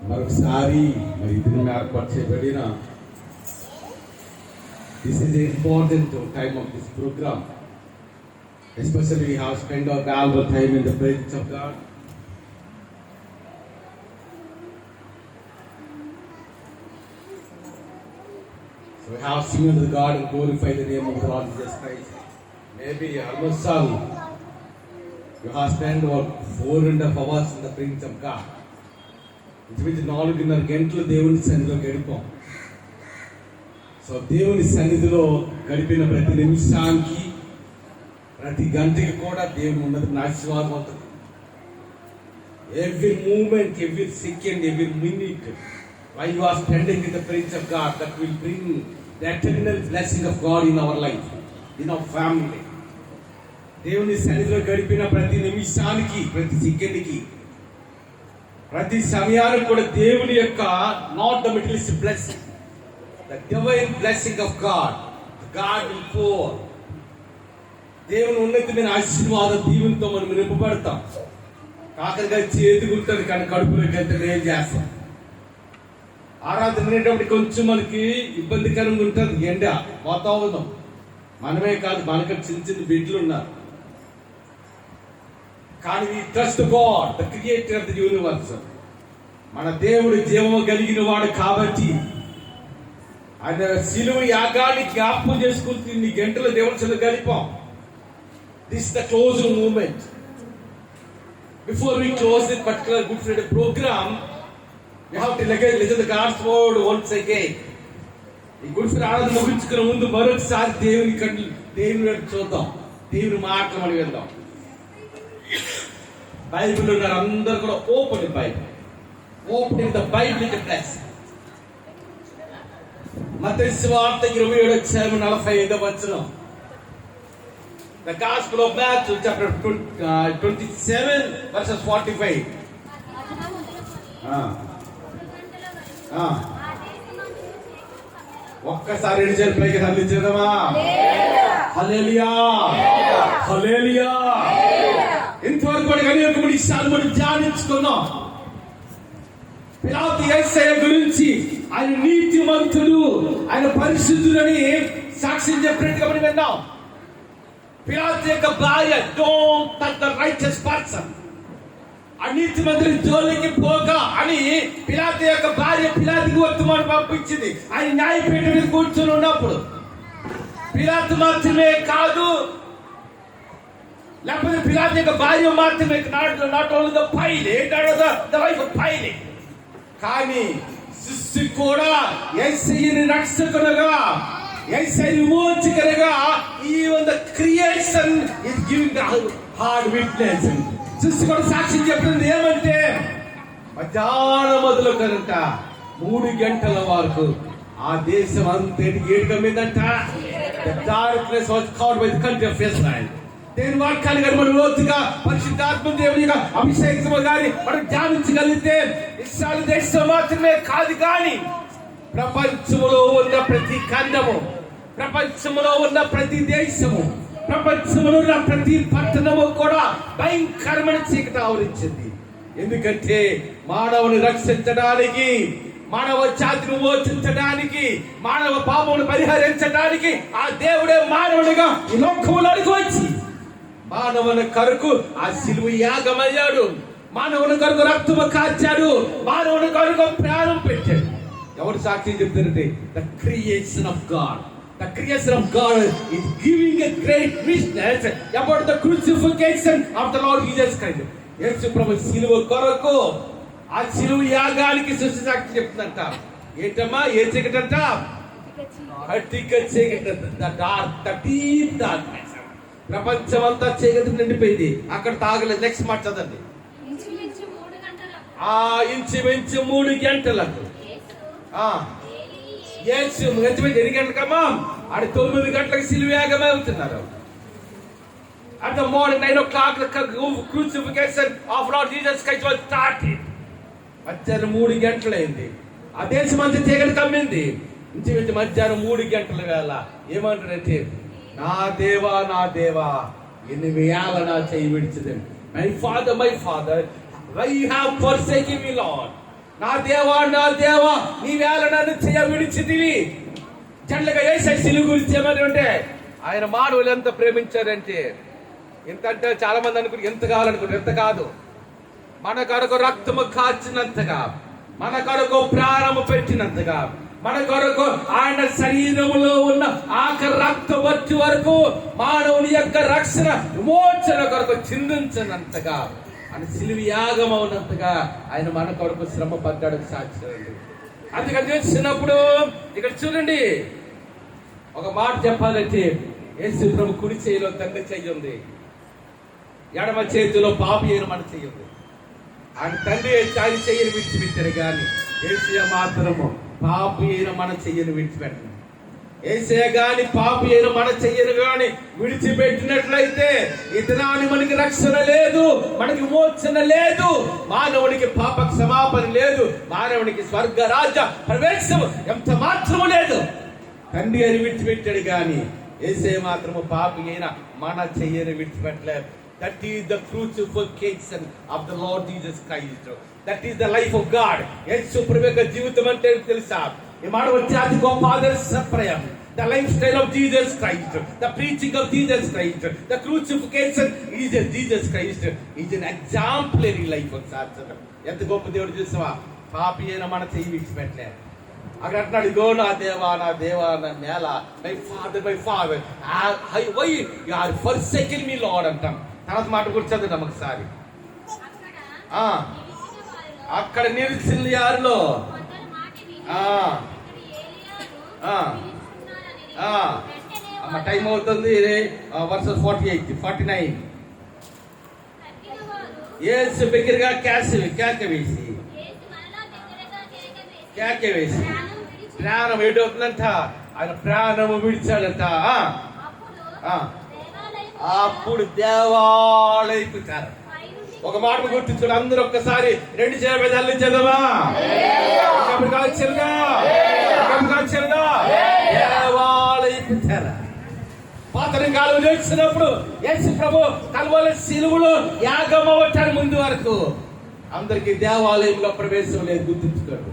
మరొకసారి మరి ఇద్దరిని ఏర్పాటు చేయబడిన this is important time of this program. Especially we have spent our valuable time in the presence of God. So we have seen unto God and glorify the name of the Lord Jesus Christ. Maybe almost all you have spent about 4.5 hours in the presence of God. ఇంచుమించు 4.5 గంటలు దేవుని సన్నిధిలో గడిపాం. So దేవుని సన్నిధిలో గడిపిన ప్రతి నిమిషానికి ప్రతి గంటకి కూడా దేవుని ఉన్నది ఆశీర్వాదం అవుతుంది. Every moment, every second, every minute while you are spending in the presence of God, that will bring the eternal blessing of God in our life, in our family. దేవుని సన్నిధిలో గడిపిన ప్రతి నిమిషానికి, ప్రతి సెకండ్కి, ప్రతి సమయానికి కూడా దేవుని యొక్క not the materialistic blessing, the divine blessing of God will pour. దేవుని ఉన్నతమైన ఆశీర్వాద దీవెనతో మనం నింపబడతాం. కాకరగా చేతికుంటుంది కానీ కడుపులోకి వెళ్తే ఏం చేస్తాం? ఆరాధన అనేటప్పుడు కొంచెం మనకి ఇబ్బందికరంగా ఉంటుంది. ఎండ వాతావరణం మనమే కాదు, మనకు చిన్న చిన్న బిడ్డలు ఉన్నారు. కానీ we trust God, the creator of the universe. మన దేవుడు జీవము కలిగిన వాడు కాబట్టి ఆయన శిలువ యాగాన్ని జ్ఞాపకం చేసుకుంటూ ఇన్ని గంటల దేవుని సన్నిధిలో గడిపాం. This is the closing moment. Before we close this particular Good Friday program, we have to listen to God's word once again. ఈ గుడ్ ఫ్రైడే ఆరాధన ముగించుకునే ముందు మరొకసారి దేవుని చూద్దాం, దేవుని మాటలు మనం విందాం. బైబిల్ ఉన్నారు అందరు కూడా open Bible, opening the Bible is blessing. మత్తయి సువార్త 27:45. The Gospel of Matthew, chapter 27, verses 45. ఒక్కసారి పైకి తల్లించేద్దామా? హల్లెలూయా, హల్లెలూయా. ఇంతవరకు కూడా అనేక విషయాలు మనం ధ్యానించుకున్నాం. పిలాతు యేసయ్య గురించి ఆయన నీతిమంతుడు, ఆయన పరిశుద్ధుడని సాక్ష్యం చెప్పినట్టుగా మనం విన్నాం. పిలాతు యొక్క భార్య, don't touch the righteous person, అనీతిమంతుని జోలికి పోక అని పిలాతు యొక్క భార్య పిలాతుకి వర్తమానం పంపించింది. ఆయన న్యాయపీఠం మీద కూర్చొని ఉన్నప్పుడు పిలాతు మాత్రమే కాదు, లేకపోతే పిలాతు యొక్క భార్య మాత్రమే, not only the Pilate, the wife of Pilate, కానీ సృష్టి కూడా యేసయ్యని రక్షకునిగా, యేసయ్యని విమోచకునిగా, even the creation is giving the hard witness. సృష్టి కూడా సాక్ష్యం చెప్తుంది ఏమంటే మధ్యాహ్నం మొదలుకొనంట 3 గంటల వరకు ఆ దేశం అంతటి ఏడుగా మీదంట. The darkness was covered by the country of Israel. దేని వాక్యాన్ని కానీ మనం లోతుగా పరిశుద్ధాత్మ దేవునిగా అభిషేకము కానీ మనం ధ్యానించగలిగితే ఇస్రాయేల్ దేశం మాత్రమే కాదు కానీ ప్రపంచంలో ఉన్న ప్రతి ఖండము, ప్రపంచంలో ఉన్న ప్రతి దేశము, ప్రపంచంలో ఉన్న ప్రతి పట్టణము కూడా భయంకరమైన చీకటి ఆవరించింది. ఎందుకంటే మానవుని రక్షించడానికి, మానవ జాతిని మోచించడానికి, మానవ పాపమును పరిహరించడానికి ఆ దేవుడే మానవునిగా ఈ లోకములోకి వచ్చి మానవుని కొరకు ఆ శిలువ యాగమయ్యాడు, మానవుని కొరకు రక్తము కార్చాడు, మానవుని కొరకు ప్రాణం పెట్టాడు. ఎవరు సాక్షి చెప్తారంటే the creation of God. The creation of God is giving a great witness about the crucifixion of the Lord Jesus Christ. యేసు ప్రభు శిలువ కొరకు, ఆ శిలువ యాగానికి సృష్టి సాక్షి చెప్తుందంట. ఏంటమ్మా ఏ చీకటి అంట? కటిక చీకటి, ద డీప్ డార్క్నెస్. ప్రపంచం అంతా చీకటి నిండిపోయింది. అక్కడ తాగలేదు. నెక్స్ట్ మాట చదండి. ఇంచుమించు 3 గంటలకు యేసు ఎన్ని గంటలకమ్మా? 9 గంటలకు శిలువ యాగమే అవుతున్నారు. At the morning 9 o'clock the crucifixion of Lord Jesus Christ was started. మధ్యాహ్నం 3 గంటలైంది. ఆ దేశం అంతా చీకటి కమ్మింది. ఇంచుమించు మధ్యాహ్నం 3 గంటల వేళ ఏమంటారంటే, నా దేవా నా దేవా ఎన్ని వేళ నా చేయి విడిచిదని, my father why you have forsaken me, Lord. నా దేవా నీవేళ నన్ను చెయ్య విడిచితివి. జండ్లుగా యేసయ్య సిలువ గురించి ఏమని అంటే ఆయన మానవులు ఎంత ప్రేమించారంటే, ఎంతంటే చాలా మంది అనుకుని ఎంత కావాలనుకుంటారు, ఎంత కాదు, మన కొరకు రక్తము కాచినంతగా, మన కొరకు ప్రాణము పెట్టినంతగా, మన కొరకు ఆయన శరీరంలో ఉన్న ఆఖరి రక్తం వచ్చే వరకు మానవుని యొక్క రక్షణ విమోచన కొరకు చిందించినంతగా, ఆయన సిలువ యాగం అవునంతగా ఆయన మన కొరకు శ్రమ పడ్డాడు సాక్షి. అందుకని తెలిసినప్పుడు ఇక్కడ చూడండి, ఒక మాట చెప్పాలంటే యేసు ప్రభు కుడి చేతిలో తండ్రి చెయ్యి ఉంది, ఎడమ చేతిలో పాపి అయిన మన చెయ్యి ఉంది. ఆయన తండ్రి ఆయన చెయ్యని విడిచిపెట్టారు, కానీ యేసయ్య మాత్రము పాపి అయిన మన చెయ్యని విడిచిపెట్టారు. యేసయ్య గాని పాపి అయిన మన చెయ్యను గాని విడిచిపెట్టినట్లయితే ఇతనాన్ని మనకి రక్షణ లేదు, మనకి విమోచన లేదు, మానవునికి పాప క్షమాపణ లేదు, మానవునికి స్వర్గ రాజ్య ప్రవేశం ఎంత మాత్రము లేదు. తండ్రి అని విడిచిపెట్టాడు, కానీ యేసయ్య మాత్రము పాపి అయిన మన చెయ్యని విడిచిపెట్టలేదు. That is the crucifixion of the Lord Jesus Christ. That is the life of God. యేసు ప్రభు యొక్క జీవితం అంటే తెలుసా? ఈ మాట వచ్చే అతి గొప్ప ఆదర్శప్రాయం. The lifestyle of Jesus Christ, the preaching of Jesus Christ, the crucifixion is Jesus Christ is an exemplary life of such. ఎంత గొప్ప దేవుడు చూసావా? పాపి అయిన మన చెయ్యి విడిచిపెట్టలే. అక్కడ అంటున్నాడు, గో నా దేవా నా నేల, my father why you are forsaken me lord అంటాం. తర్వాత మాట కూర్చోదు ఒకసారి. అక్కడ నిలిచిన యారులో అమ్మ టైం అవుతుంది. వర్సెస్ 48, 49. యేసు బిగ్గరగా కేక వేసి ప్రాణం ఏటవుతుందంట, ఆయన ప్రాణము విడిచాడంట. అప్పుడు దేవాలయపు తెర. ఒక మాట గుర్తించుకోండి అందరూ ఒక్కసారి, 2 చేతులు చదవా, దేవాలయపు తెర. పాతని కాలం చేసినప్పుడు యేసు ప్రభు కల్వరి సిలువలో యాగం అవ్వటానికి ముందు వరకు అందరికి దేవాలయంలో ప్రవేశం లేదు. గుర్తుంచుకోండి,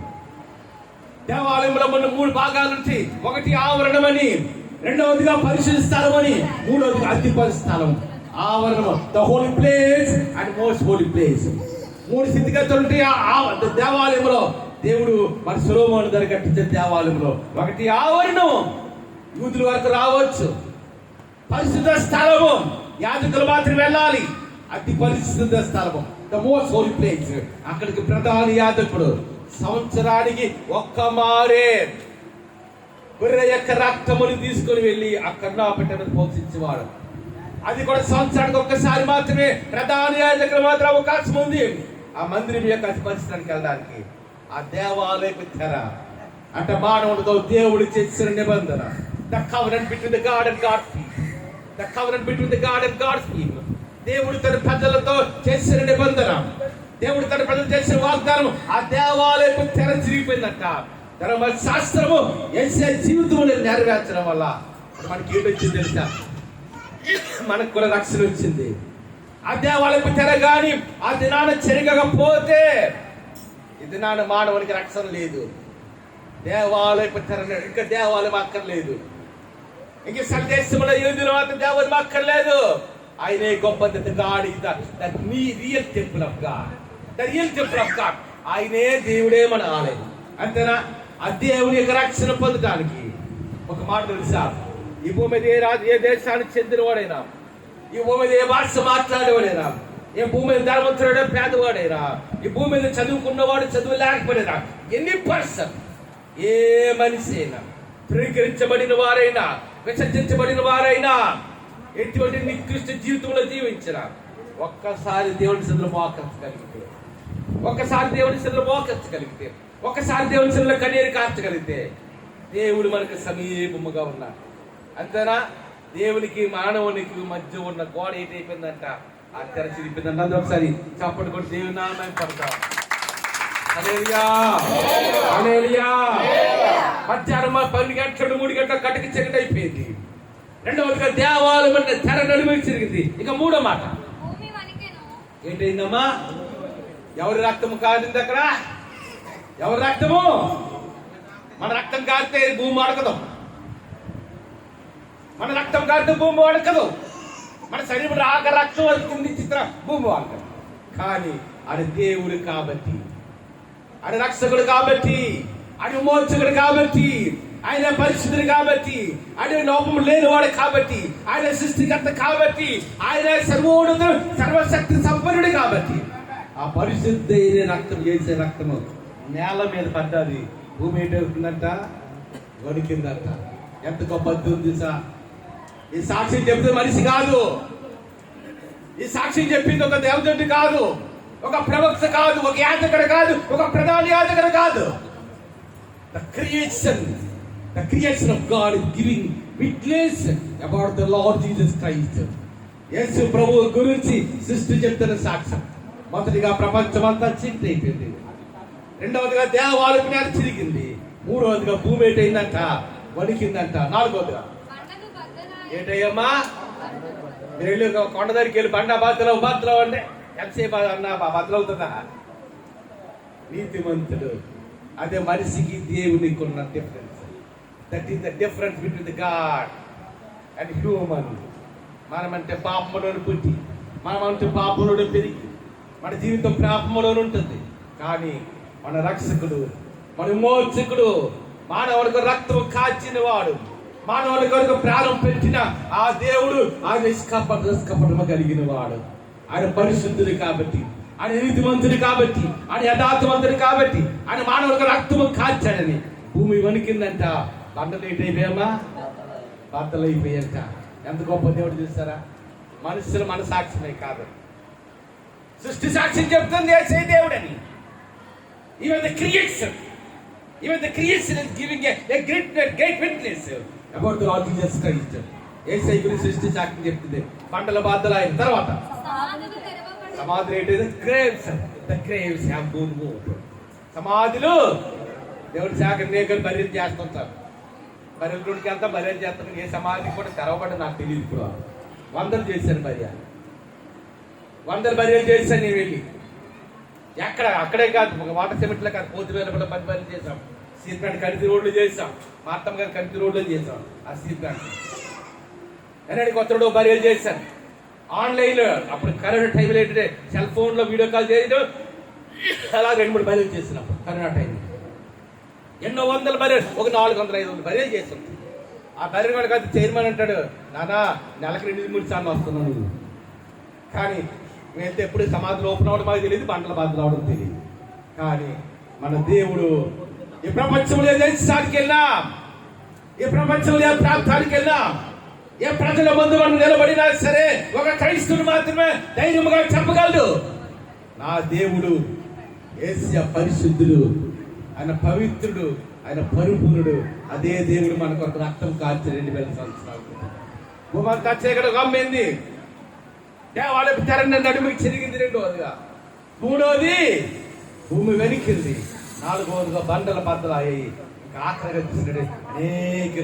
దేవాలయంలో మన 3 భాగాలు ఉంటాయి. ఒకటి ఆవరణమని, రెండవదిగా పరిశుద్ధ స్థలం అని, మూడవదిగా అతి పరిశుద్ధ స్థలం. ఆవరణము the holy place and most holy place. 3 స్థితిగతులు ఉంటాయి ఆ దేవాలయంలో. దేవుడు మన సొలొమోను దగ్గర కట్టించే దేవాలయంలో ఒకటి ఆవరణం, యూదుల వరకు రావచ్చు. పరిశుద్ధ స్థలము, యాజకులు మాత్రం వెళ్ళాలి. అతి పరిశుద్ధ స్థలము ద మోస్ట్ హోలీ ప్లేస్. అక్కడికి ప్రధాన యాజకుడు సంవత్సరానికి ఒక్క మారే గొర్రె యొక్క రక్తముని తీసుకొని వెళ్ళి ఆ కన్నాపెట్టను పోషించేవాడు. అది కూడా సంవత్సరానికి ఒక్కసారి మాత్రమే ప్రధాన యాజకులు మాత్రం అవకాశం ఉంది ఆ మందిరం యొక్క పరిస్థితికి వెళ్ళడానికి. ఆ దేవాలయపు తెర అంటే మానవుడితో దేవుడు చేసిన నిబంధన. The covenant between the God and God's people. The covenant between the God and God's people. దేవుడు తన ప్రజలతో చేసిన నిబంధన, దేవుడు తన ప్రజలు చేసిన వాగ్దానం. ఆ దేవాలయపు తెర చిరిగిపోయిందంట. ధర్మశాస్త్రము యేసయ్య జీవితంలో నెరవేర్చడం వల్ల మనకి ఏంటొచ్చింది తెలుసా? మనకు కూడా రక్షణ వచ్చింది. ఆ దేవాలయపు తెర గాని ఆ దినాన చెరగకపోతే ఈ దినాన మానవునికి రక్షణ లేదు. దేవాలయపు తెర ఇంకా దేవాలయం అక్కర్లేదు. ఇంక సందేశంలో యూదుల మాత్రం దేవాలయం అక్కర్లేదు. ఆయనే గొప్ప God is the real temple of God. The real temple of God. ఆయనే దేవుడే మన ఆలయం. అంతేనా? ఆ దేవుని యొక్క రక్షణ పొందడానికి ఒక మాట తెలుసా? ఈ భూమి మీద ఏ దేశానికి చెందినవాడైనా, ఈ భూమి మీద ఏ భాష మాట్లాడేవాడైనా, ఈ భూమి మీద ధర్మంతుడే పేదవాడైనా, ఈ భూమి మీద చదువుకున్నవాడు చదువు లేకపోయినా, ఎన్ని పర్సన్ ఏ మనిషి అయినా, ధృవీకరించబడిన వారైనా, విసర్జించబడిన వారైనా, ఎటువంటి నికృష్ట జీవితంలో జీవించిన ఒక్కసారి దేవుని సన్నిధిలో మోకరించగలిగితే, ఒక్కసారి దేవుని సన్నిధిలో మోకరించగలిగితే, ఒక్కసారి దేవుని సన్నిధిలో కన్నీరు కార్చగలిగితే దేవుడు మనకు సమీపముగా ఉన్నాడు. అంతేనా? దేవునికి మానవునికి మధ్య ఉన్న గోడ ఏంటైపోయిందంట? ఆ తెర చిరిపోయిందంట. అందరూ ఒకసారి చప్పటి కొట్టి దేవుని నామమున పడతాం. హల్లెలూయా, హల్లెలూయా. మధ్యాహ్నం 12 గంటలు 3 గంటల కటికి చీకటి అయిపోయింది. రెండవదిగా దేవాలయం అంటే తెర నడుము చిరిగింది. ఇక మూడో మాట ఏంటైందమ్మా? ఎవరి రక్తము కారింది అక్కడ? ఎవరి రక్తము? మన రక్తం కారితే భూమి అడకదు. మన రక్తం కారితే భూమి అడకదు. మన శరీరం రాక రక్తం వస్తుంది చిత్ర భూమి అడకదు. కానీ అది దేవుడు కాబట్టి, అది రక్షకుడు కాబట్టి, అది విమోచకుడు కాబట్టి, ఆయన పరిశుద్ధుడు కాబట్టి, ఆయన లోపం లేనివాడు కాబట్టి, ఆయన సృష్టికర్త కాబట్టి, ఆయన సర్వోన్నతుడు సర్వశక్తి సంపన్నుడు కాబట్టి, ఆ పరిశుద్ధైన రక్తం చేసే రక్తము నేల మీద పడ్డది. భూమి ఏంటవుతుందంట? వణికిందంట. ఎంత గొప్ప ఉంది సార్! ఈ సాక్ష్యం చెప్తే మనిషి కాదు, ఈ సాక్ష్యం చెప్పింది ఒక దేవదూత కాదు, ఒక ప్రవక్త కాదు, ఒక యాజకుడు కాదు, ఒక ప్రధాన యాజకుడు కాదు. The creation of God is giving witness about the Lord Jesus Christ. యేసు ప్రభువు గురించి సృష్టి చెప్తున్న సాక్ష్యం. మొదటిగా ప్రపంచమంతా చీకటి అయిపోయింది. రెండవదిగా దేవాలయం చిరిగింది. మూడవదిగా భూమి ఏంటైందంట? వణికిందంట. నాలుగవదిగా ఏంటయ్యమ్మా? మీరు వెళ్ళి కొండ దగ్గరికి వెళ్ళి బండ బద్దలవు అంటే ఎంతసేపు అన్నా బద్దలవుతుందా? నీతిమంతుడు. అదే మనిషికి దేవునికి ఉన్న difference. That is the difference between the God and human. మనమంటే పాపంలోని పుట్టి, మనమంటే పాపంలోని పెరిగి, మన జీవితం పాపంలోనే ఉంటుంది. కానీ మన రక్షకుడు, మన విమోచకుడు, మానవుడికి రక్తం కాచిన వాడు, మానవుడి కొరకు ప్రాణం పెట్టిన ఆ దేవుడు ఆయన నిష్కపటము కలిగిన వాడు. ఆయన పరిశుద్ధుడు కాబట్టి, ఆయన నీతిమంతుడు కాబట్టి, ఆయన యథార్థవంతుడు కాబట్టి, ఆయన మానవుడికి రక్తము కాచాడని భూమి వణికిందంట. బండలు ఏంటైపోయామా? బద్దలు అయిపోయాక. ఎంత గొప్ప దేవుడు చూస్తారా! మనుషులు మన సాక్ష్యమే కాదు, సృష్టి సాక్ష్యం చెప్తుంది యేసే దేవుడని. Even the creation is giving a great witness about the Lord Jesus Christ. యేసే గురించి సృష్టి సాక్ష్యం చెప్తుంది. బండల బాధలు అయిన తర్వాత సమాధులు ఏంటంటే the graves have been moved. సమాధులు దేవుడి శాఖ నేకలు బర్రెలు చేస్తుంటారు. బర్రెల రోడ్డుకి అంతా బర్రెలు చేస్తాను. ఏ సమాధి కూడా తెరవబడి నాకు తెలియదు. ఇప్పుడు 100 చేశాను బర్రె, 100 బర్రెలు చేశాను. నేను వెళ్ళి అక్కడే కాదు, ఒక వాటర్ సిమెంట్లో కాదు, పోతువేల కూడా 10 బర్రెలు చేసాం. సీప్లాంట్ కంటి రోడ్లు చేసాం. మా అత్తమ్మ గారు కంటి రోడ్లు చేసాం. ఆ సీప్లాంట్ ఎన్నడి కొత్త రోడ్డు బర్రెలు చేశాను. ఆన్లైన్లో అప్పుడు కరోనా టైంలో ఏంటంటే సెల్ ఫోన్లో వీడియో కాల్ చేయడం, అలా 2-3 బర్రెలు చేసినప్పుడు కరోనా టైంలో ఎన్నో వందల బర్రెలు, ఒక 400-500 బర్రెలు చేసాం. ఆ బర్రె కూడా కాదు, చైర్మన్ అంటాడు, నానా నెలకు 2-3 సార్లు వస్తున్నాను నువ్వు. కానీ మేమైతే ఎప్పుడు సమాధిలో ఓపెన్ అవడం మాకు తెలియదు, బంటల బాధలు అవడం తెలియదు. కానీ మన దేవుడు ఈ ప్రపంచంలో ఏ దేశానికి వెళ్ళినా, ఈ ప్రపంచంలో ఏ ప్రాంతానికి వెళ్ళినా, ఏ ప్రజల ముందు మనం నిలబడినా సరే ఒక క్రైస్తవుడు మాత్రమే ధైర్యంగా చెప్పగలడు, నా దేవుడు యేసయ్య పరిశుద్ధుడు, ఆయన పవిత్రుడు, ఆయన పరిపూర్ణుడు. అదే దేవుడు మన కొరకు రక్తం కార్చి 2000 సంవత్సరాలు భూమంతా చీకటి గమ్మింది. దేవాలయపు తెరని నడుముకి చెరిగింది. రెండవదిగా, మూడవది భూమి వెనికింది. నాలుగవదిగా బండల బద్దలు అయ్యాయి. ఇంకా ఆఖరిగా చూసినట్టు అనేక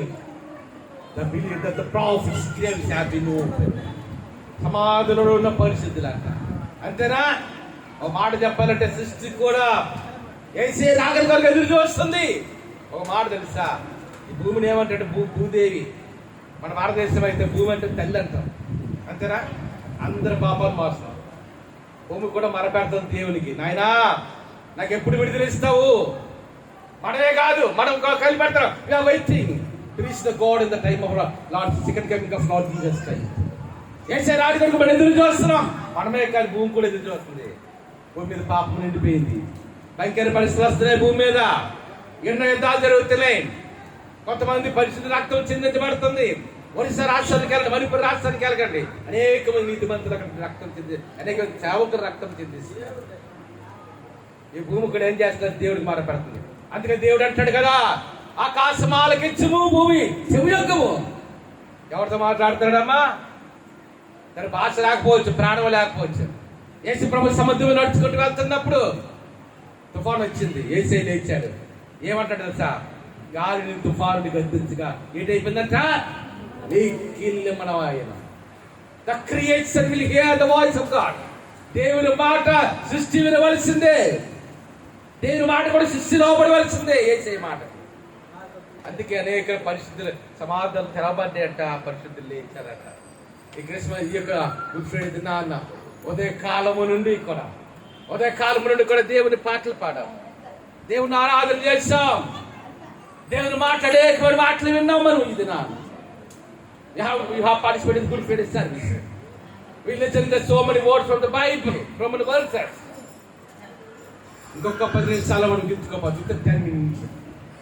సమాధిలో ఉన్న పరిస్థితులు అంట. అంతేనా? ఒక మాట చెప్పాలంటే సృష్టి కూడా యేసే రాగల కొరకు ఎదురు చూస్తుంది. ఒక మాట తెలుసా? ఈ భూమిని ఏమంటే భూదేవి. మన భారతదేశం అయితే భూమి అంటే తల్లి అంటాం. అంతేనా? అందరి పాపాలు మారుస్తాం. భూమి కూడా మరపెడతాం దేవునికి, నాయనా నాకు ఎప్పుడు విడుదల ఇస్తావు? మనమే కాదు, మనం కలిపెడతాం. Waiting to reach the God in the time of Lord second coming of Lord Jesus Christ. యేసే రాజు కొరకు మనం ఎదురు చూస్తున్నాం. మనమే కాదు, భూమి కూడా ఎదురు చూస్తుంది. భూమి మీద పాపం నిండిపోయింది. భయంకర పరిస్థితులు వస్తున్నాయి. భూమి మీద ఎన్నో యుద్ధాలు జరుగుతున్నాయి. కొంతమంది పరిశుద్ధ రక్తం చిందించబడుతుంది. ఒరిస్సా రాష్ట్రానికి వెళ్ళండి, మణిపూర్ రాష్ట్రానికి వెళ్ళండి, అనేక మంది నీతిమంతులు అక్కడ రక్తం చెంది, అనేక మంది సేవకులు రక్తం చెందిస్తారు. ఈ భూమి కూడా ఏం చేస్తున్నారు? దేవుడికి మారపడుతుంది. అందుకే దేవుడు అంటాడు కదా, ఆకాశమాలకించుము, భూమి చెవియొక్కము. ఎవరితో మాట్లాడుతున్నాడమ్మా? తన భాష లేకపోవచ్చు, ప్రాణం లేకపోవచ్చు. యేసు ప్రభు సముద్రం నడుచుకుంటూ వెళ్తున్నప్పుడు తుఫాను వచ్చింది. యేసే లేచాడు. ఏమంటాడు తెలుసా? గాలిని తుఫానుని గద్దించగా ఏంటైపోయిందంట? The creation will hear the voice of God. దేవుని మాట సృష్టి వినవలసిందే. దేవుని మాట కూడా శిష్యులు లోబడవలసిందే యేసయ్య మాట. అందుకే అనేక పరిస్థితులు సమాధానం తెరవబడ్డాయంట, పరిస్థితులు లేచారట. ఈ క్రిస్మస్ ఈ యొక్క గుడ్ ఫ్రైడే దినాన్న ఉదయ కాలము నుండి కూడా దేవుని పాటలు పాడాం, దేవుని ఆరాధన చేస్తాం, దేవుని మాట్లాడే మాటలు విన్నాం. మనం ఈ దినాన్ని you have participated in Good Friday service. We listen to so many words from the Bible, from the verses. ఇంకొక 10 నిమిషాలు మనం గిట్టుకోవచ్చు. 10 minutes.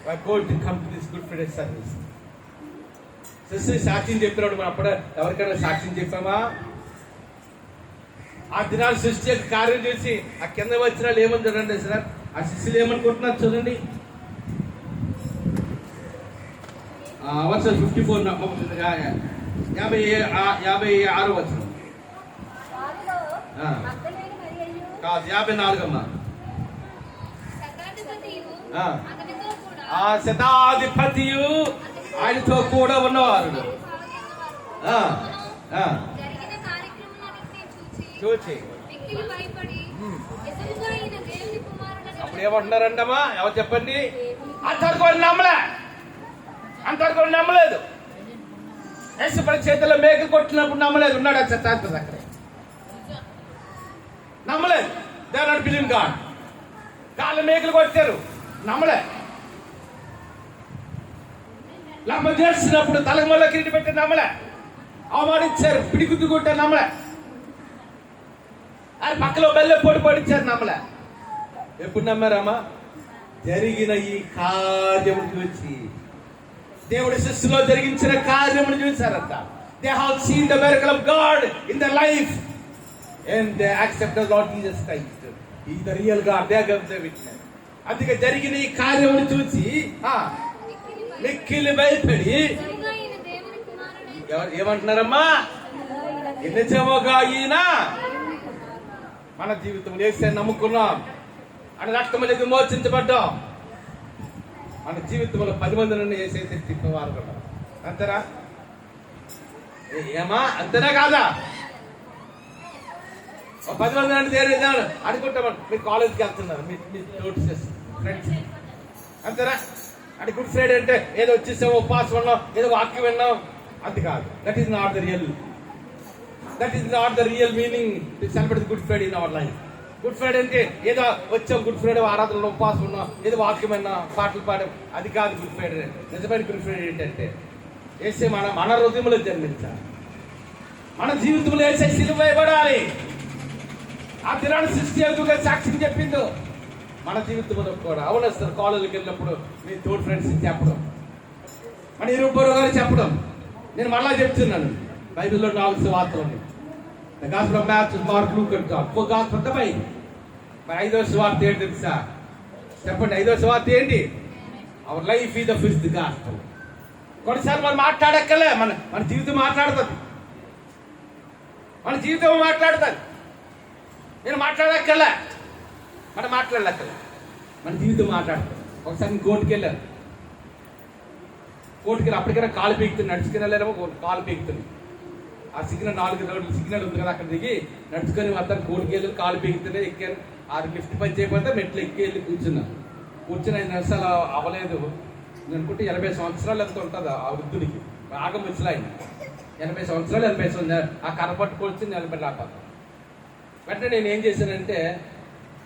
We are going to come to this Good Friday service. Sister సాక్ష్యం చెప్పినాడు. మనం అప్పుడు ఎవరికైనా సాక్ష్యం చెప్పామా? ఆ దినాలు సృష్టి యొక్క కార్యం చేసి ఆ కింద వచ్చిన వాళ్ళు ఏమని చూడండి సార్, ఆ శిష్యులు ఏమనుకుంటున్నారు చూడండి. వర్షం 54 56 వచ్చిన కాదు 54 అమ్మా. ఆ శతాధిపతియు ఆయనతో కూడా ఉన్నవారు చూచి అప్పుడు ఏమంటున్నారంటమ్మా? ఎవరు చెప్పండి? అంతవరకు నమ్మలేదు. యేసుప్రభు చేతిలో మేక కొట్టినప్పుడు నమ్మలేదు. ఉన్నాడు ఆ శతాధిపతి అక్కడే, నమ్మలేదు. They are not believing God. కాళ్ళ మేకలు కొట్టారు, నమ్మలే. లమ్మ చేసినప్పుడు తలమల్ల కిరీటి పెట్టి నమ్మలే. అవమానించారు, పిడిగుద్దు కొట్టారు, నమ్మలే. అది పక్కలో బెల్లె పొడి పొడిచారు, నమ్మలే. ఎప్పుడు నమ్మారమ్మా? జరిగిన ఈ కార్యము చూసి, దేవుడి శిష్యులో జరిగించిన కార్యమును చూశారంట. They have seen the miracle of God in the life and they accepted Lord Jesus Christ. ఈ the real God, they gave the witness. అందుకే జరిగిన ఈ కార్యమును చూసి మిక్కిలి భయపడి ఏమంటున్నారమ్మా? నిజముగా ఈయన మన జీవితంలో యేసయ్యను నమ్ముకున్నాం, ఆయన రక్తములో విమోచించబడ్డాం. మన జీవితంలో 10 మంది నుండి యేసయ్య తిప్పవారు కూడా. అంతేనా? ఏమా అంతేనా కాదా? 10 మంది నుండి అనుకుంటాం. మీరు కాలేజ్కి వెళ్తున్నారు, మీ తోటి ఫ్రెండ్స్, అంతేనా? అంటే గుడ్ ఫ్రైడే అంటే ఏదో వచ్చేసాం, ఉపవాసం ఉన్నాం, ఏదో వాక్యం విన్నాం, అది కాదు. That is not the real meaning to celebrate good Friday in our life. Good Friday అంటే ఏదో వచ్చాం, గుడ్ ఫ్రైడే ఆరాధనలో ఉపవాసం ఉన్నాం, ఏదో వాక్యం విన్నాం, పాటలు పాడాం, అది కాదు గుడ్ ఫ్రైడే. నిజమైన గుడ్ ఫ్రైడే ఏంటంటే యేసయ్య మన హృదయంలో జన్మించాలి, మన జీవితంలో యేసయ్య సిలువ వేయబడాలి. ఆ దినాన్ని సృష్టి ఎందుకు సాక్ష్యం చెప్పిందో మన జీవితంలో కూడా. అవును సార్, కాలేజీకి వెళ్ళినప్పుడు మీ తోటి ఫ్రెండ్స్ చెప్పడం, మన ఇరువురు గారు చెప్పడం. నేను మళ్ళా చెప్తున్నాను, బైబిల్లో 4 సువార్తలు ఉన్నాయి. The Gospel of Matthew, Mark, Luke and John. 4 Gospels of the Bible. మరి 5వ సువార్త ఏంటి తెలుసా? చెప్పండి, 5వ సువార్త ఏంటి? Our life is the 5th Gospel. కొన్నిసార్లు మనం మాట్లాడక్కలే, మన జీవితం మాట్లాడుతుంది. మన జీవితం మాట్లాడుతుంది. నేను మాట్లాడక్కలే, మనం మాట్లాడక్కలే, మన జీవితం మాట్లాడుతుంది. ఒకసారి కోర్టుకి వెళ్ళాను. అప్పటికైనా కాలు పీకుతుంది, నడుచుకుని వెళ్ళారేమో కాలు పీకుతుంది. ఆ సిగ్నల్ 4 రోడ్లు సిగ్నల్ ఉంది కదా, అక్కడ దిగి నడుచుకొని వద్దాను. కోర్టుకి వెళ్ళి కాలు పీకుతుంటే ఎక్కాను. ఆ లిఫ్ట్ పని చేయకపోతే మెట్లు ఎక్కి వెళ్ళి కూర్చుని 5 నిమిషాలు అవ్వలేదు. నేను అనుకుంటే 80 సంవత్సరాలు ఎంత ఉంటుంది ఆ వృద్ధుడికి, బాగా ముసలాయన. 80 సంవత్సరాలు ఆ కర్ర పట్టుకొచ్చి నిలబెట్టాలి. వెంటనే నేను ఏం చేశానంటే,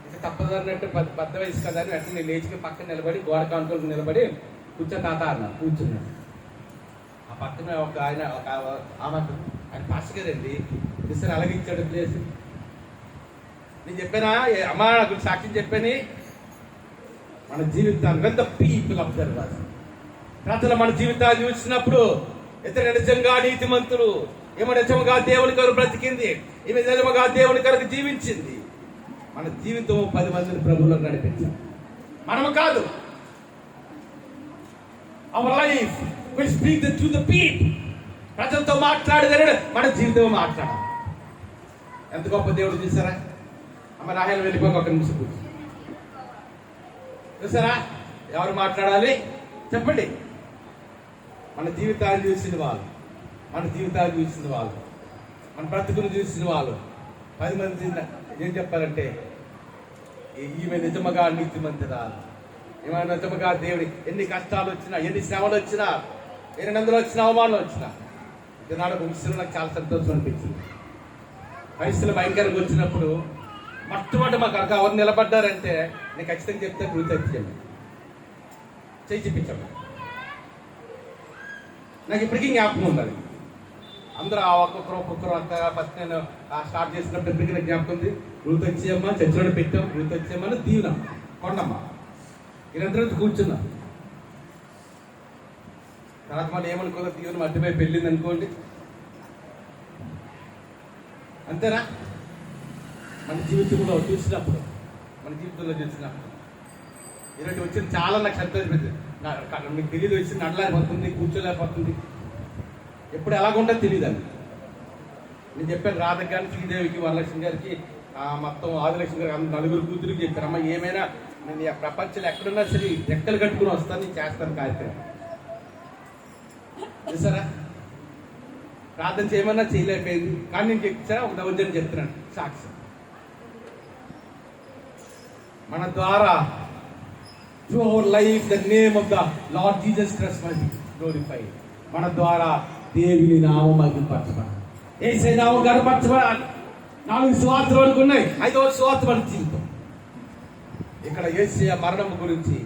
ఇంకా తప్పదు అన్నట్టు పెద్ద వయసు కదా అని వెంటనే నేను లేచి పక్కన నిలబడి గోడ కానుకోలకు నిలబడి కూర్చొని తాత అన్న కూర్చున్నాను. ఆ పక్కన ఒక ఆయన ఆయన పాస్ కదండి, ఇస్తారు అలగించాడు ప్లేస్. నేను చెప్పానా అమ్మా, నాకు సాక్ష్యం చెప్పాని. మన జీవితాన్ని when the people observe us, ప్రజలు మన జీవితాన్ని చూసినప్పుడు ఇతరు నిజంగా నీతిమంతులు, ఏమో నిజముగా దేవుని కొరకు బ్రతికింది, ఈమె నిజముగా దేవుని కొరకు జీవించింది. మన జీవితం 10 మందిని ప్రభువులో నడిపించాలి, మనము కాదు. Our life will speak to the people. ప్రజలతో మాట్లాడగలడు, మన జీవితం మాట్లాడాలి. ఎంత గొప్ప దేవుడు చూసారా? అమ్మ రాహేలు వెళ్ళిపోయి ఒక నిమిషం కూర్చు. చూసారా ఎవరు మాట్లాడాలి చెప్పండి? మన జీవితాన్ని చూసిన వాళ్ళు, మన జీవితాన్ని చూసిన వాళ్ళు, మన బ్రతుకును చూసిన వాళ్ళు 10 మంది ఏం చెప్పారంటే ఈమె నిజముగా నీతిమంతురాలు, ఈమె నిజముగా దేవుడి ఎన్ని కష్టాలు వచ్చినా, ఎన్ని శ్రమలు వచ్చినా, ఎన్ని నందులు వచ్చినా, అవమానాలు వచ్చినా, ఈనాడు ముగిసిన నాకు చాలా సంతోషం అనిపించింది. పరిస్థితులు భయంకరంగా వచ్చినప్పుడు మొట్టమొదటి మాకు అక్కడ ఎవరు నిలబడ్డారంటే నేను ఖచ్చితంగా చెప్తే గుర్తెచ్చేయండి, చేయి చూపించాము. నాకు ఇప్పటికీ జ్ఞాపకం ఉండాలి. అందరూ ఆ ఒక్కొక్కరు అంత ఫస్ట్ నేను స్టార్ట్ చేసినప్పుడు ఇప్పటికీ నాకు జ్ఞాపకం ఉంది. రూత్ వచ్చేయమ్మ చర్చిలో పెట్టాం, రూత్ వచ్చేయమ్మని దీవెన కొండమ్మ ఇదంతా కూర్చున్నాం. తర్వాత మళ్ళీ ఏమనుకోదో దీవెన మట్టిపై పెళ్ళింది అనుకోండి, అంతేనా? మన జీవితంలో చూసినప్పుడు ఇలాంటి వచ్చింది చాలా నాకు సంతోషించింది. మీకు తెలియదు, వచ్చి నడలేకపోతుంది, కూర్చోలేకపోతుంది, ఎప్పుడు ఎలాగుంటుందో తెలియదు అని నేను చెప్పాను. రాధ గారికి, శ్రీదేవికి, వరలక్ష్మి గారికి, మొత్తం ఆదిలక్ష్మి గారికి, నలుగురు కూతురికి చెప్పాను, అమ్మ ఏమైనా నేను ప్రపంచంలో ఎక్కడున్నా సరే రెక్కలు కట్టుకుని వస్తాను, నేను చేస్తాను కార్యక్రమం. చూసారా, ప్రార్థన చేయమన్నా చేయలేకపోయింది, కానీ నేను చెప్తారా ఒక దౌర్జన్యం చెప్తున్నాను సాక్షి. మన ద్వారా through our life the name of the Lord Jesus Christ must be glorified. మన ద్వారా దేవుని నామం మహిమపరచబడాలి, యేసయ్య నామం గణపరచబడాలి. 4 సువార్తలు వరకు ఉన్నాయి, 5వ సువార్త మన జీవితం. ఇక్కడ యేసయ్య మరణం గురించి,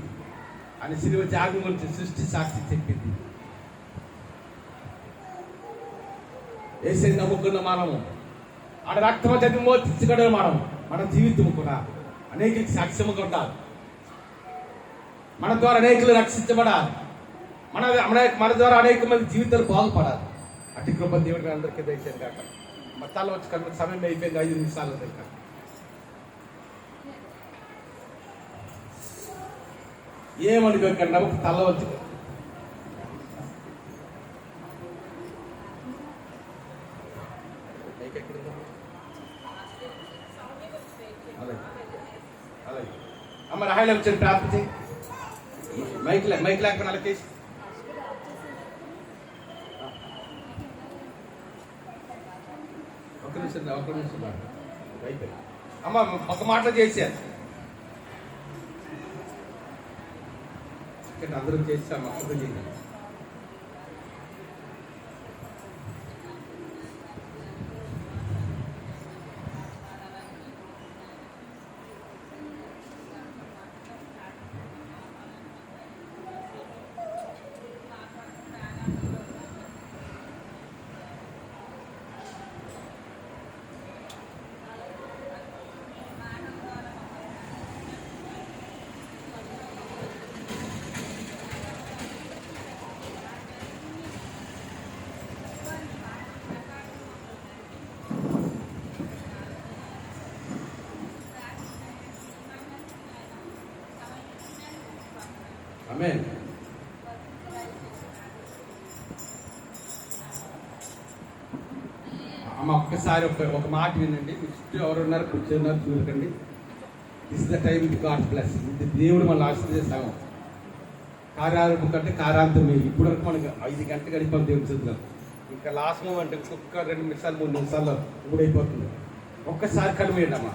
ఆయన శిలువ త్యాగం గురించి సృష్టి సాక్షి చెప్పింది. యేసయ్య నమ్ముకున్న మనము, ఆడ రక్తమ చదిమో తెచ్చుకోవడం మన జీవితం కూడా అనేక సాక్ష్యముగా ఉండాలి. మన ద్వారా అనేకులు రక్షించబడాలి, మన ద్వారా అనేక మంది జీవితాలు బాగుపడాలి. అటు కృప దేవుడిని అందరికీ దయచేయండి కాక. మతాల్లో వచ్చి కనుక సమయం అయిపోయింది, 5 నిమిషాలు దగ్గర. ఏమనుకోకండి, ఒక తల వచ్చి అలాగే అమ్మ రాయలు వచ్చి ప్రార్థన చేయి. మైక్ లేకపోయినా అలా చేసి ఒక్క నిమిషం అయిపోయి అమ్మ ఒక మాటలో చేశారు. అందరూ చేసాము, అర్థం చేయాలి. ఆమేన్. అమ్మ ఒక్కసారి ఒక మాట వినండి. మీ చుట్టూ ఎవరున్నారు, కూర్చున్నారు, చూడకండి. This is the time with God's blessing. ఇది దేవుడు మన ఆశీర్వదిస్తాము. కార్యారంభం కంటే కార్యాంతం మీరు ఇప్పుడు వరకు మనకి 5 గంటలు గడిపాం దేవుడు చూద్దాం. ఇంకా లాస్ట్ మూమెంట్ ఇంకొక 2 నిమిషాలు 3 నిమిషాల్లో అయిపోతుంది. ఒక్కసారి కనివేయండి అమ్మ,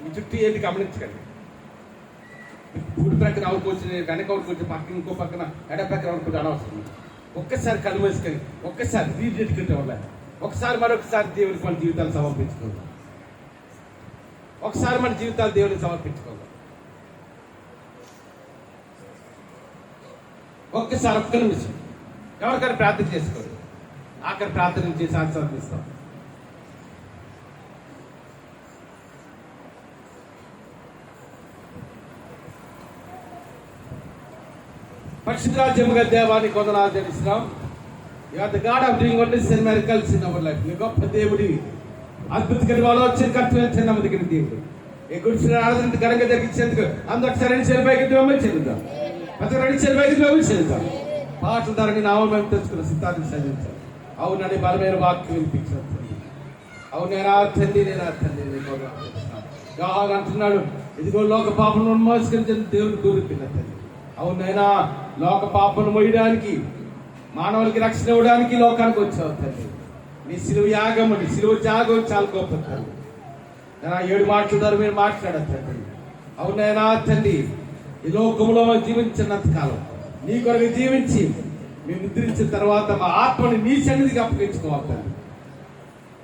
మీ చుట్టూ ఏంటి గమనించకండి. గుడి ప్రక్కన అవుకోవచ్చు, వెనక అవుకోవచ్చు, పక్కన ఇంకో పక్కన ఎడ ప్రక్కన అవుకోవచ్చు, అనవసరం. ఒక్కసారి కళ్ళు వేసుకొని ఒక్కసారి రీడెడికేట్ అవ్వాలి. ఒకసారి మరొకసారి దేవుడికి మన జీవితాలు సమర్పించుకుందాం. ఒకసారి మన జీవితాలు దేవుడికి సమర్పించుకుందాం. ఒక్కసారి ఒక్క నిమిషం ఎవరికైనా ప్రార్థన చేసుకోండి. ఆఖరి ప్రార్థన చేసి ఆశీర్వదిస్తాం. పరిశుద్ధరాజ్యముగా దేవానికి వందనాలు చెల్లిస్తున్నాం. You are the God of doing wonders and miracles in our life. నీ గొప్ప దేవుడివి, అద్భుతమైన ఆలోచన కర్తవ్యం నమ్మదగిన దేవుడు. ఈ గుడి ఆరాధన ఘనంగా జరిగించేందుకు అందరూ సరైన చెల్లిపైకి చెందుతాం. ప్రతి 2 చెల్లిపైకి చెందుతాం. పాటల ద్వారా నేను నామం తెచ్చుకున్న సిద్ధాన్ని చదివించాను. అవునని బలమైన వాక్యం వినిపించాను. అవును నేను తండ్రి, గాడు అంటున్నాడు, ఇదిగో లోక పాపను ఉన్మోస్కరించిన దేవుడు కోరుకున్న తండ్రి. అవునైనా లోక పాపను మోయడానికి, మానవులకి రక్షణ ఇవ్వడానికి లోకానికి వచ్చావు తండ్రి. నీ సిలువ యాగం, నీ సిలువ త్యాగం చాలా గొప్ప తండ్రి. ఏడు మాట్లాడారు, మీరు మాట్లాడారు తండ్రి. అవునైనా తండ్రి, ఈ లోకంలో జీవించినంత కాలం నీ కొరకు జీవించి మేము నిద్రించిన తర్వాత మా ఆత్మని నీ సన్నిధికి అప్పగించుకోవాలి తండ్రి.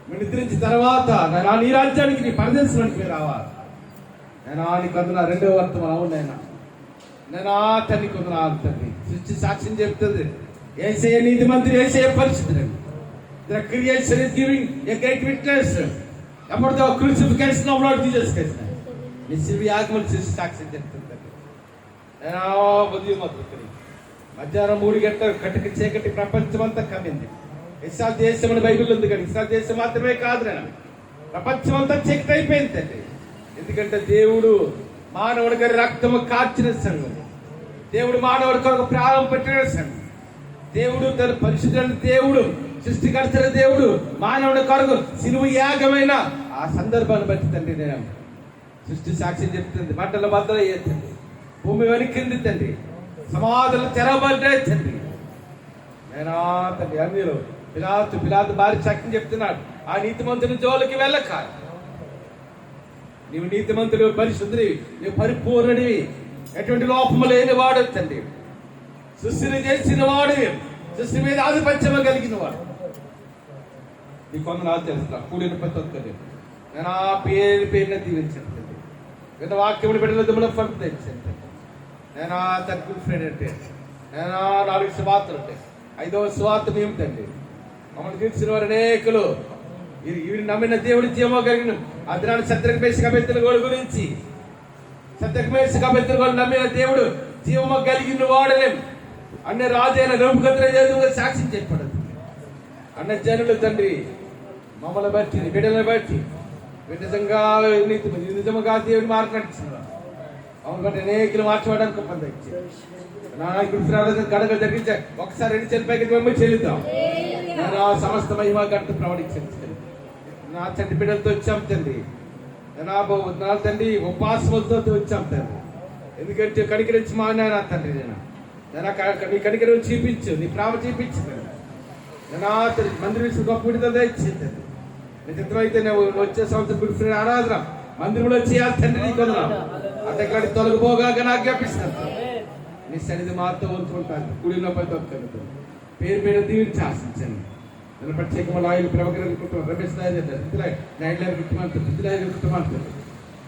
మేము నిద్రించిన తర్వాత నేను నీ రాజ్యానికి, నీ పరదేశానికి మీరు రావాలి. నేను నీ కొందరు రెండవ వర్తమానం. అవునైనా నేను తండ్రి కొందరు తండ్రి. సృష్టి సాక్ష్యం చెప్తుంది, యేసయ్య నీతిమంతుడు, యేసయ్య పరిశుద్ధుడు. The creation is giving a great witness about the crucifixion of Lord Jesus Christ. నిశ్చయ ఆగమన సృష్టి సాక్ష్యం చెప్తుంది. మధ్యాహ్నం 3 గంటల కటికి చీకటి ప్రపంచమంతా కమ్మింది. ఇస్రాయల్ దేశం అని బైబిల్ ఉంది కానీ ఇస్రాయల్ దేశం మాత్రమే కాదు, నేను ప్రపంచమంతా చీకటి అయిపోయింది అండి. ఎందుకంటే దేవుడు మానవుడి గారి రక్తము కార్చిన సంఘం, దేవుడు మానవుడి కొరకు ప్రాణం పెట్టిన సంఘం, దేవుడు తన పరిశుద్ధులైన దేవుడు, సృష్టికర్తల దేవుడు మానవుడి కొరకు సిలువ యాగమైన ఆ సందర్భాన్ని బట్టి తండ్రి నేను సృష్టి సాక్ష్యం చెప్తుంది. మంటల బద్దలయ్యే తండ్రి, భూమి వెనక్కింది తండ్రి, సమాధులు తెరవబడ్డాయి తండ్రి. నేను తండ్రి అన్నిలో పిలాతు భారీ సాక్ష్యం చెప్తున్నాడు, ఆ నీతిమంతుని జోలికి వెళ్ళక, నీవు నీతిమంతుడు, పరిశుద్ధుడివి, నీవు పరిపూర్ణుడివి, ఎటువంటి లోపము లేని వాడు తండ్రి, సృష్టిని చేసిన వాడు, సృష్టి మీద ఆధిపత్యం కలిగిన వాడు. నీ కొందరు తెలుస్తా కూడిన ప్రతి ఒక్కరి నేను ఆ పేరున దీవించాను తండ్రి. విన్న వాక్యములు బిడ్డల ఫలం తెచ్చాను. నేను ఆ తక్కువ ఫ్రెండ్ అంటే నేను 4 సువార్తలు ఉంటాయి. 5వ సువార్త ఏమిటండి, మమ్మల్ని తీర్చిన వారు అనేకులు, వీరు నమ్మిన దేవుడి జీవో కలిగిన ఆ దినాన్ని శత్రుఘ్నేశ కబెత్తల గోడు గురించి, శత్రుఘ్నేశ కబెత్తల గోడు నమ్మిన దేవుడు జీవము కలిగిన వాడనే అన్న రాజైన నెబుకద్నెజరు సాక్ష్యం చెప్పాడు. అన్న జనులు తండ్రి మమ్మల్ని బట్టి, బిడ్డలను బట్టి నిజంగా దేవుని మార్గం నడిచినారు. మమ్మల్ని బట్టి అనేకులు మార్చుకోవడానికి గడగ జరిగించే ఒకసారి 2 చెల్లిపైకి మేము చెల్లిద్దాం. నేను ఆ సమస్త మహిమ గంట ప్రవహించాను. నా తండ్రి బిడ్డలతో వచ్చాం తండ్రి, నా తండ్రి ఉపాసములతో వచ్చాం తండ్రి. ఎందుకంటే కనికరించి మా నాయన తండ్రి, నీ కనికరం చూపించు, నీ ప్రేమ చూపించు తండ్రి. మందిరం విషయం గొప్ప విడుదల ఇచ్చింది. నిజమైతే నువ్వు వచ్చే సంవత్సరం గుడ్ ఫ్రైడే ఆరాధన మందిరంలో చేయాలి తండ్రి. నీ కొందరు అడ్డకాడి తొలగిపోగా ఆజ్ఞాపిస్తాను. నీ సన్నిధి మాతో ఉంచుకుంటాను. కూడిన ప్రతి ఒక్కరితో పేరు పేరు దీవించి ఆశించండి. నన్ను ప్రత్యేకమైన ఆయులు ప్రభాకర్ కుటుంబం, రమేష్ నాయుడు కుటుంబాలు, పృథ్వీరాజు కుటుంబాలు,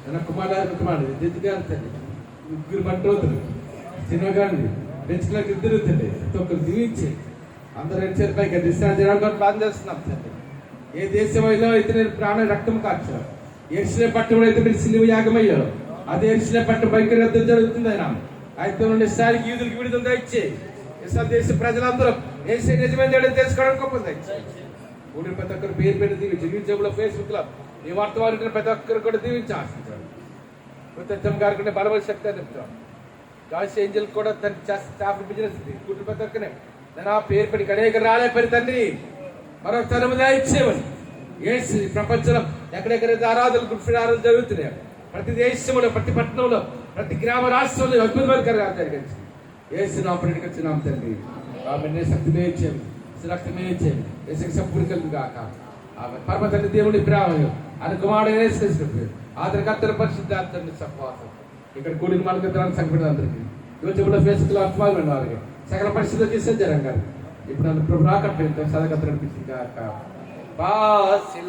నన్న కుమార్ కుటుంబాలు, జిత్ గారు తండ్రి, 3 మంటోతులు, సినిమాగాండి పెంచులకు 2 తండ్రి, ఒక్కరు దీవించి అందరూ 2 చెరుపైకి డిశ్చార్జ్ ప్లాన్ చేస్తున్నాం తండ్రి. ఏ దేశంలో అయితే నేను ప్రాణ రక్తం కార్చారు, ఎరిసిన పట్టణంలో అయితే మీరు సిలువ యాగమయ్యారు, అదే ఎరిసిన పట్టణ భయంకర యుద్ధం జరుగుతుంది. అయితే నుండి స్థాయికి యూదులకు విడుదల ఇచ్చే ఇస్రాయేల్ దేశ ప్రజలందరూ ఏసే నిజమైన తెలుసుకోవడానికి గొప్ప కూడిన ప్రతి ఒక్కరు పేరు పేరు దీవించి, యూట్యూబ్లో, ఫేస్బుక్లో ఈ వార్తవారిని ప్రతి ఒక్కరు కూడా దీవించి ఆశించాడు. ప్రత్యక్షం గారికి బలమైన శక్తి అని చెప్తాను. జాయిస్ ఏంజల్ కూడా తన స్టాఫ్ బిజినెస్ కూడిన ప్రతి ఒక్కనే నేను ఆ పేరు పెట్టి అనేక రాలే పరి తండ్రి మరొక తరముదా ఇచ్చేవని ఏసు ప్రపంచంలో ఎక్కడెక్కడైతే ఆరాధనలు గుడ్ ఫ్రైడే ఆరాధనలు జరుగుతున్నాయి, ప్రతి దేశంలో, ప్రతి పట్టణంలో, ప్రతి గ్రామ రాష్ట్రంలో అద్భుతమైన కార్యాలు జరిగించి ఏసు నా ప్రకటించున్నాం తండ్రి. ఆమె శక్తిమే ఇచ్చేవి, రక్తమే ఇచ్చేవి, ఏసుకి సంపూర్ణ కాక ఆమె పరమ తండ్రి దేవుడి ప్రేమ అని కుమారుడు ఏసు ఆదరకర్తల పరిశుద్ధార్థండి సహవాసం ఇక్కడ కూడిన మనకు సంకటం అందరికీ యూట్యూబ్లో, ఫేస్బుక్లో అభిమానులు వారికి సకల పరిస్థితులు చేసే జరంగారు ఇప్పుడు నన్ను ప్రభు రాకట్లేదు సదకత్ర అనిపించింది కాక.